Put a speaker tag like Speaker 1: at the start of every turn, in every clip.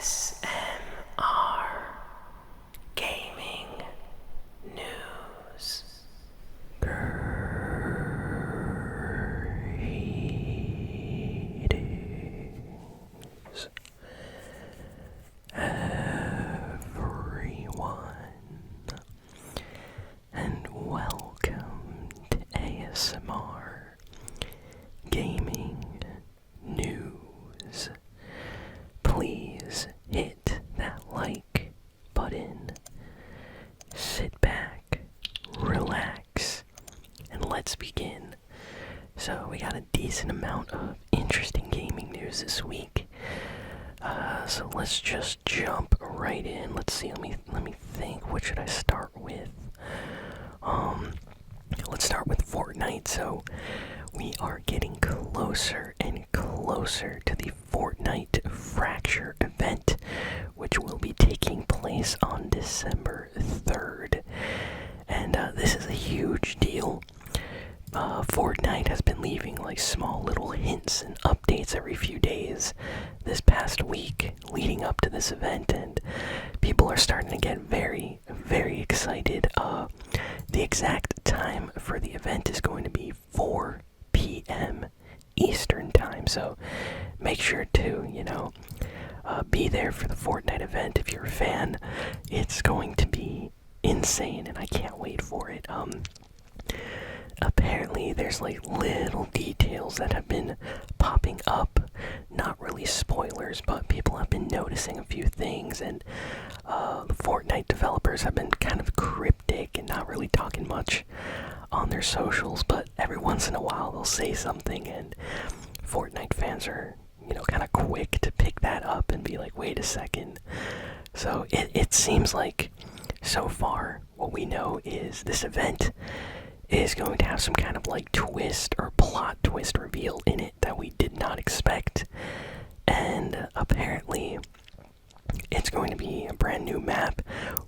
Speaker 1: ASMR Gaming News. Greetings, everyone, and welcome to ASMR Gaming News. Please hit that like button, sit back, relax, and let's begin. So we got a decent amount of interesting gaming news this week. So let's just jump right in. Let's see, let me think, what should I start with? Let's start with Fortnite. So we are getting closer and closer to the Fortnite Fracture event, which will be taking place on December 3rd. And this is a huge deal. Fortnite has been leaving like small little hints and updates every few days this past week leading up to this event, and people are starting to get very, very excited. The exact time for the event is going to be 4 p.m. Eastern time, so make sure to, be there for the Fortnite event if you're a fan. It's going to be insane, and I can't wait for it. Apparently there's like little details that have been popping up, not really spoilers, but people have been noticing a few things, and the Fortnite developers have been kind of cryptic and not really talking much on their socials, but every once in a while they'll say something, and Fortnite fans are, kind of quick to pick that up and be like, wait a second. So it seems like so far what we know is this event is going to have some kind of like twist or plot twist reveal in it that we did not expect. And apparently it's going to be a brand new map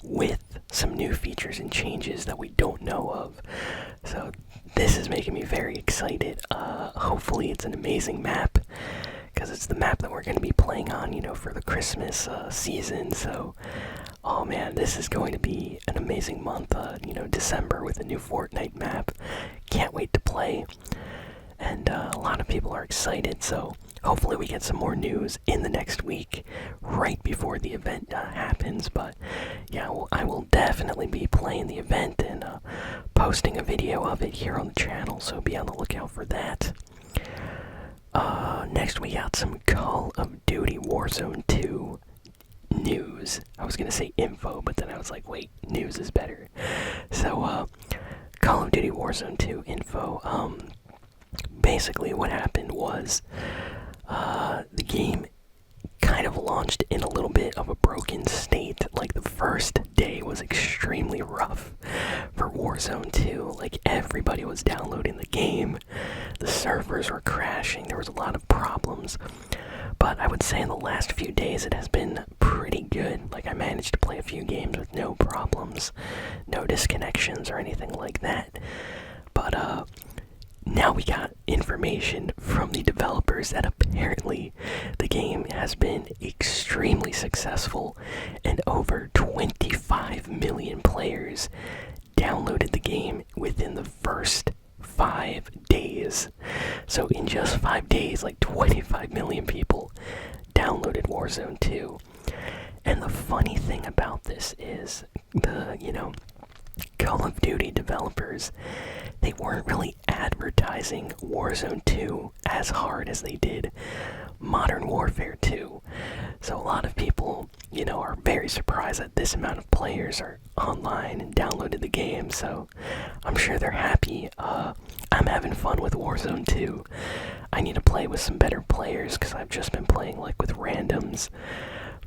Speaker 1: with some new features and changes that we don't know of. So this is making me very excited. Hopefully it's an amazing map, because it's the map that we're going to be playing on, for the Christmas season. So oh man, this is going to be an amazing month, December with a new Fortnite map. Can't wait to play. And a lot of people are excited, so hopefully we get some more news in the next week, right before the event happens. But yeah, I will definitely be playing the event and posting a video of it here on the channel, so be on the lookout for that. Next we got some Call of Duty Warzone 2 news. I was gonna say info, but then I was like, wait, news is better. So, Call of Duty Warzone 2 info. Basically what happened was, the game kind of launched in a little bit of a broken state. Like, the first day was extremely rough for Warzone 2. Like, everybody was downloading the game, the servers were crashing, there was a lot of problems. But I would say in the last few days it has been pretty good. Like, I managed to play a few games with no problems, no disconnections or anything like that. But now we got information from the developers that apparently the game has been extremely successful, and over 25 million players downloaded the game within the first 5 days. So in just 5 days, like 25 million people downloaded Warzone 2. And the funny thing about this is the, Call of Duty developers, they weren't really advertising Warzone 2 as hard as they did Modern Warfare 2. So a lot of people, are very surprised that this amount of players are online and downloaded the game. So I'm sure they're happy. I'm having fun with Warzone 2. I need to play with some better players because I've just been playing like with randoms.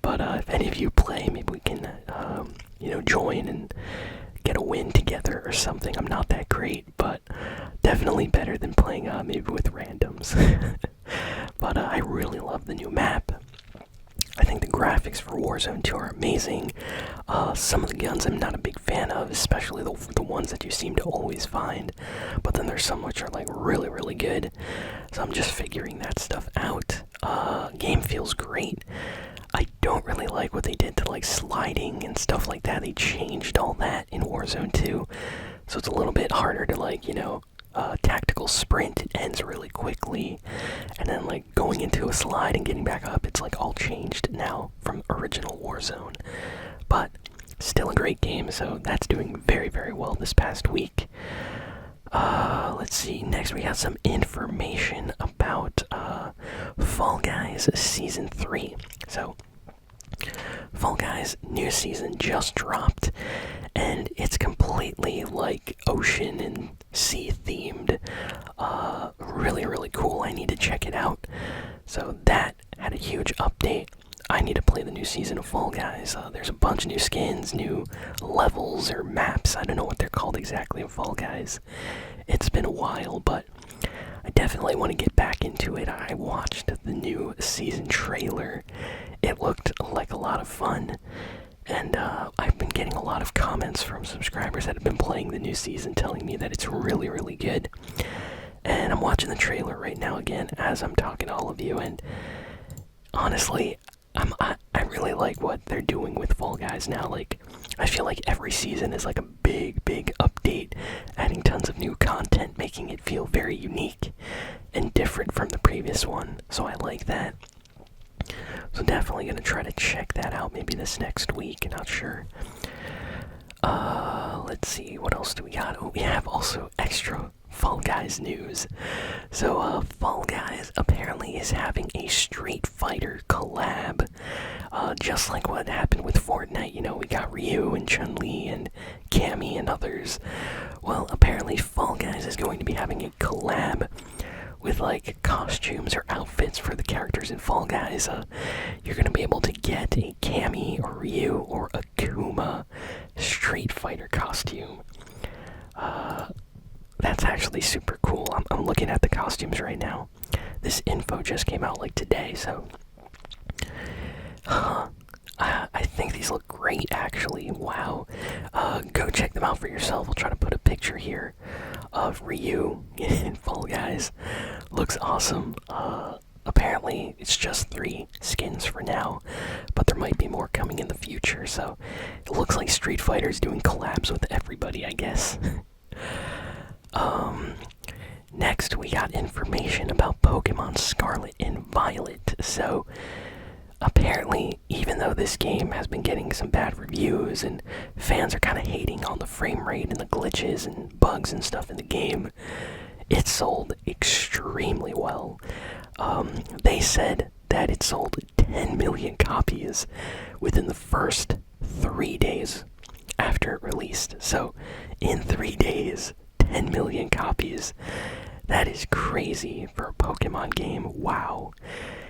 Speaker 1: But if any of you play, maybe we can, join and get a win together or something. I'm not that great, but definitely better than playing maybe with randoms. But I really love the new map. I think the graphics for Warzone 2 are amazing. Some of the guns I'm not a big fan of, especially the ones that you seem to always find. But then there's some which are like really, really good. So I'm just figuring that stuff out. Game feels great. I don't really like what they did to like sliding and stuff like that. They changed all that in Warzone 2. So it's a little bit harder to like, tactical sprint. It ends really quickly. And then like going into a slide and getting back up, it's like all changed now from original Warzone. But still a great game, so that's doing very, very well this past week. Let's see, next we got some information about Fall Guys Season 3. So, Fall Guys new season just dropped, and it's completely like ocean and sea themed. Really, really cool. I need to check it out. So that had a huge update. I need to play the new season of Fall Guys. There's a bunch of new skins, new levels or maps. I don't know what they're called exactly in Fall Guys. It's been a while, but I definitely want to get back into it. I watched the new season trailer. It looked like a lot of fun. And I've been getting a lot of comments from subscribers that have been playing the new season telling me that it's really, really good. And I'm watching the trailer right now again as I'm talking to all of you. And honestly, I really like what they're doing with Fall Guys now. Like, I feel like every season is like a big, big update, adding tons of new content, making it feel very unique and different from the previous one. So I like that. So definitely gonna try to check that out maybe this next week, not sure. Let's see, what else do we got? Oh, we have also extra Fall Guys news. So, Fall Guys apparently is having a Street Fighter collab. Just like what happened with Fortnite, we got Ryu and Chun-Li and Cammy and others. Well, apparently Fall Guys is going to be having a collab with like costumes or outfits for the characters in Fall Guys. You're gonna be able to get a Cammy or Ryu or a Kuma Street Fighter costume. That's actually super cool. I'm looking at the costumes right now. This info just came out like today, so I think these look great actually. Wow. Go check them out for yourself. I'll try to put a picture here of Ryu in Fall Guys. Looks awesome. Apparently it's just 3 skins for now, but there might be more coming in the future, so it looks like Street Fighter's doing collabs with everybody, I guess. Next we got information about Pokemon Scarlet and Violet. So apparently, even though this game has been getting some bad reviews and fans are kind of hating on the frame rate and the glitches and bugs and stuff in the game, it sold extremely well. They said that it sold 10 million copies within the first 3 days after it released. So in 3 days, 10 million copies. That is crazy for a Pokemon game. Wow.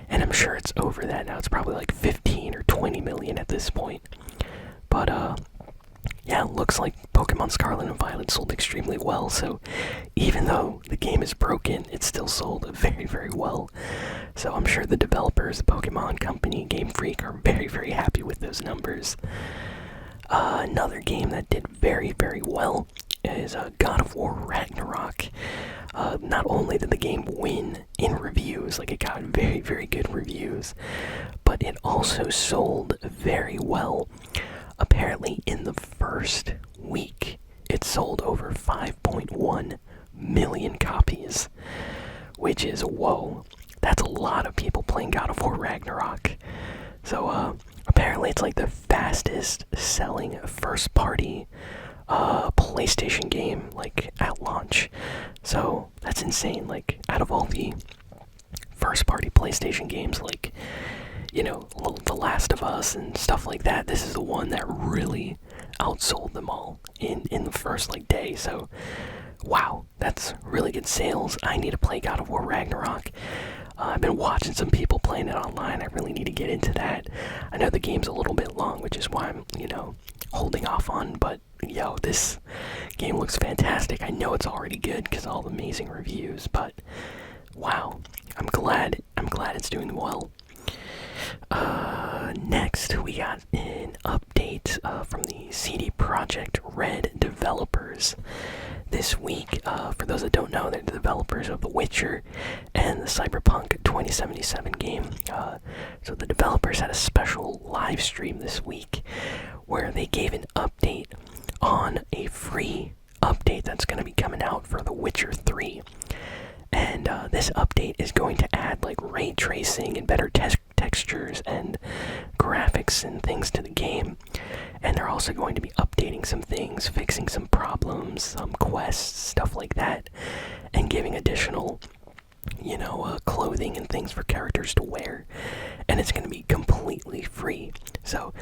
Speaker 1: And I'm sure it's over that now. It's probably like 15 or 20 million at this point. But, yeah, it looks like Pokemon Scarlet and Violet sold extremely well. So even though the game is broken, it still sold very, very well. So I'm sure the developers, the Pokemon Company, Game Freak, are very, very happy with those numbers. Another game that did very, very well is God of War Ragnarok. Not only did the game win in reviews, like it got very, very good reviews, but it also sold very well. Apparently, in the first week, it sold over 5.1 million copies, which is, whoa, that's a lot of people playing God of War Ragnarok. So, apparently it's like the fastest selling first-party PlayStation game, like, at launch. So, that's insane. Like, out of all the first-party PlayStation games, like, The Last of Us and stuff like that, this is the one that really outsold them all in the first, like, day. So, wow, that's really good sales. I need to play God of War Ragnarok. I've been watching some people playing it online. I really need to get into that. I know the game's a little bit long, which is why I'm, holding off on, but this game looks fantastic. I know it's already good because all the amazing reviews, but wow, I'm glad it's doing well. Next we got an update update from the CD Projekt Red developers this week. For those that don't know, they're the developers of The Witcher and the Cyberpunk 2077 game. So the developers had a special live stream this week where they gave an update on a free update that's going to be coming out for The Witcher 3. And this update is going to add like ray tracing and better textures and graphics and things to the game. And they're also going to be updating some things, fixing some problems, some quests, stuff like that, and giving additional, clothing and things for characters to wear. And it's going to be completely free. So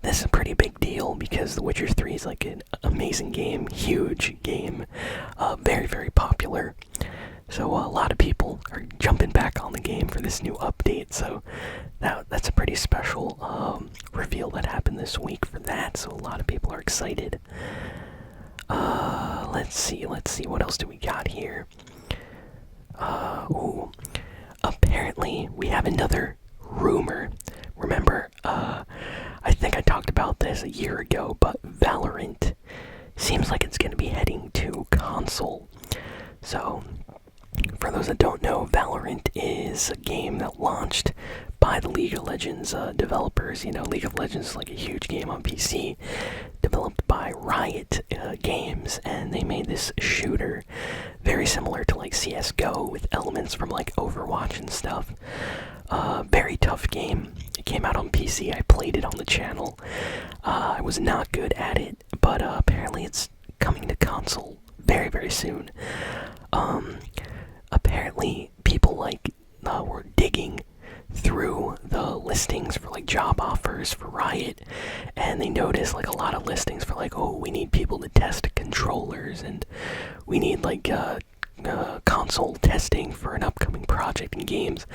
Speaker 1: this is a pretty big deal because The Witcher 3 is like an amazing game, huge game, very, very popular. So a lot of people are jumping back on the game for this new update. So that's a pretty special reveal that happened this week for that. So a lot of people are excited. Let's see. What else do we got here? Apparently we have another rumor. Remember, I think I talked about this a year ago, but Valorant seems like it's going to be heading to console. So for those that don't know, Valorant is a game that launched by the League of Legends developers. League of Legends is like a huge game on PC, developed by Riot Games, and they made this shooter very similar to like CSGO with elements from like Overwatch and stuff. Very tough game. It came out on PC. I played it on the channel. I was not good at it, but apparently it's coming to console very, very soon. Apparently people were digging through the listings for like job offers for Riot, and they noticed like a lot of listings for like, we need people to test controllers, and we need like console testing for an upcoming project in games.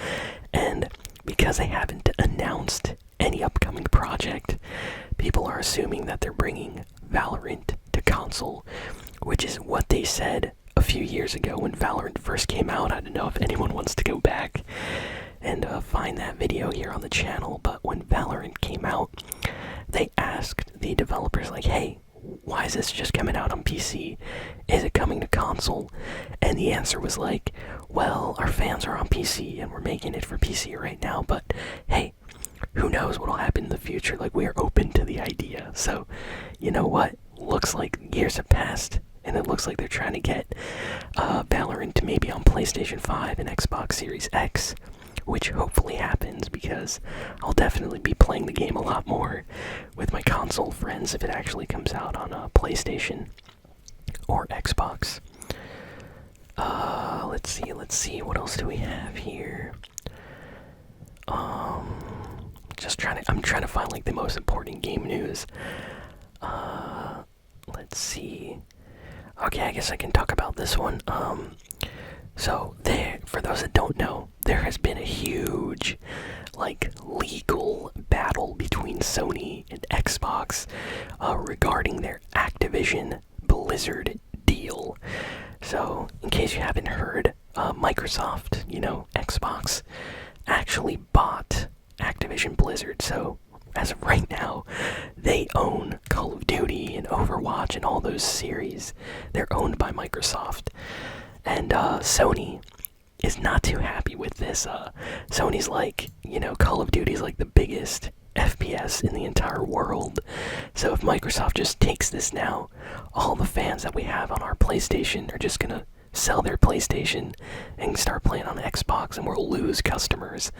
Speaker 1: And because they haven't announced any upcoming project, people are assuming that they're bringing Valorant to console, which is what they said a few years ago when Valorant first came out. I don't know if anyone wants to go back and find that video here on the channel, but when Valorant came out, they asked the developers like, hey, why is this just coming out on PC? Is it coming to console? And the answer was like, well, our fans are on PC and we're making it for PC right now, but hey, who knows what'll happen in the future? Like, we are open to the idea. So, you know what? Looks like years have passed, and it looks like they're trying to get Valorant to maybe on PlayStation 5 and Xbox Series X, which hopefully happens because I'll definitely be playing the game a lot more with my console friends if it actually comes out on a PlayStation or Xbox. Let's see, what else do we have here? I'm trying to find like the most important game news. Let's see. Okay, I guess I can talk about this one. So for those that don't know, there has been a huge, legal battle between Sony and Xbox regarding their Activision Blizzard deal. So, in case you haven't heard, Microsoft, Xbox, actually bought Activision Blizzard. So, as of right now, they own Call of Duty and Overwatch and all those series. They're owned by Microsoft. And Sony is not too happy with this. Sony's like, Call of Duty is like the biggest FPS in the entire world. So if Microsoft just takes this now, all the fans that we have on our PlayStation are just gonna sell their PlayStation and start playing on Xbox, and we'll lose customers.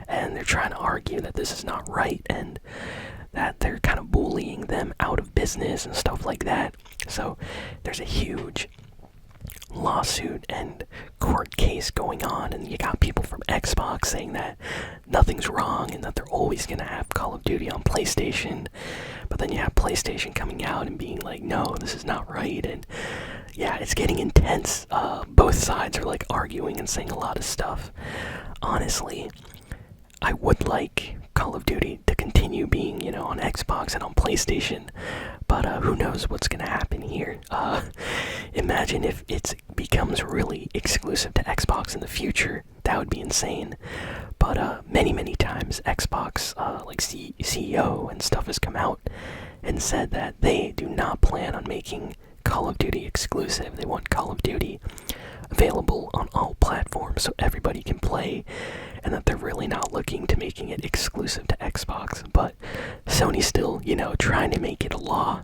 Speaker 1: And they're trying to argue that this is not right and that they're kind of bullying them out of business and stuff like that. So there's a huge lawsuit and court case going on, and you got people from Xbox saying that nothing's wrong and that they're always gonna have Call of Duty on PlayStation, but then you have PlayStation coming out and being like, no, this is not right. And yeah, it's getting intense. Both sides are arguing and saying a lot of stuff. Honestly, I would like Call of Duty to continue being, on Xbox and on PlayStation, but who knows what's gonna happen here. Imagine if it becomes really exclusive to Xbox in the future. That would be insane. But many times Xbox, CEO and stuff has come out and said that they do not plan on making Call of Duty exclusive. They want Call of Duty available on all platforms so everybody can play, and that they're really not looking to making it exclusive to Xbox. But Sony's still, trying to make it a law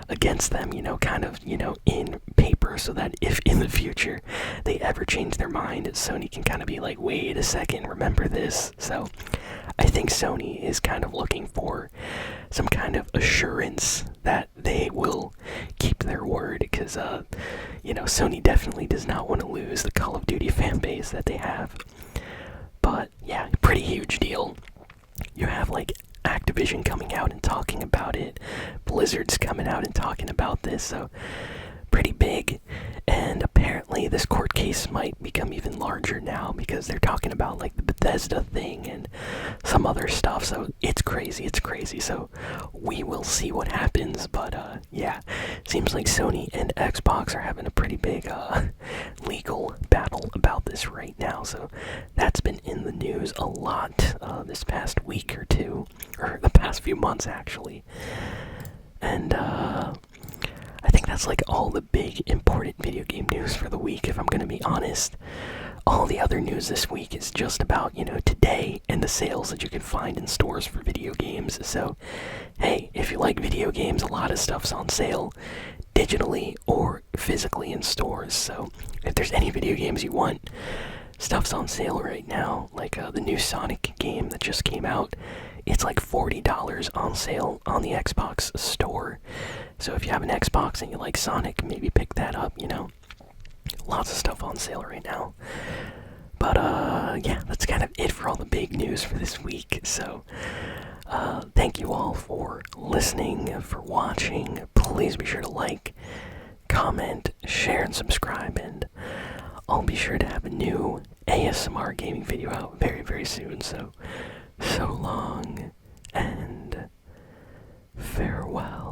Speaker 1: against them, kind of, in paper, so that if in the future they ever change their mind, Sony can kind of be like, wait a second, remember this? So I think Sony is kind of looking for some kind of assurance that they will keep their word, because Sony definitely does not want to lose the Call of Duty fan base that they have. But yeah, pretty huge deal. You have like Activision coming out and talking about it, Blizzard's coming out and talking about this, so pretty big. And apparently this court case might become even larger now, because they're talking about like the Bethesda thing and some other stuff. So it's crazy, so we will see what happens. But yeah, seems like Sony and Xbox are having a pretty big legal battle about this right now. So that's been in the news a lot this past week or two, or the past few months actually. And I think that's like all the big important video game news for the week, if I'm gonna be honest. All the other news this week is just about, today and the sales that you can find in stores for video games. So, hey, if you like video games, a lot of stuff's on sale, digitally or physically in stores. So, if there's any video games you want, stuff's on sale right now. Like the new Sonic game that just came out, it's like $40 on sale on the Xbox store. So if you have an Xbox and you like Sonic, maybe pick that up, Lots of stuff on sale right now. But yeah, that's kind of it for all the big news for this week. So thank you all for listening, for watching. Please be sure to like, comment, share, and subscribe. And I'll be sure to have a new ASMR gaming video out very, very soon. So long and farewell.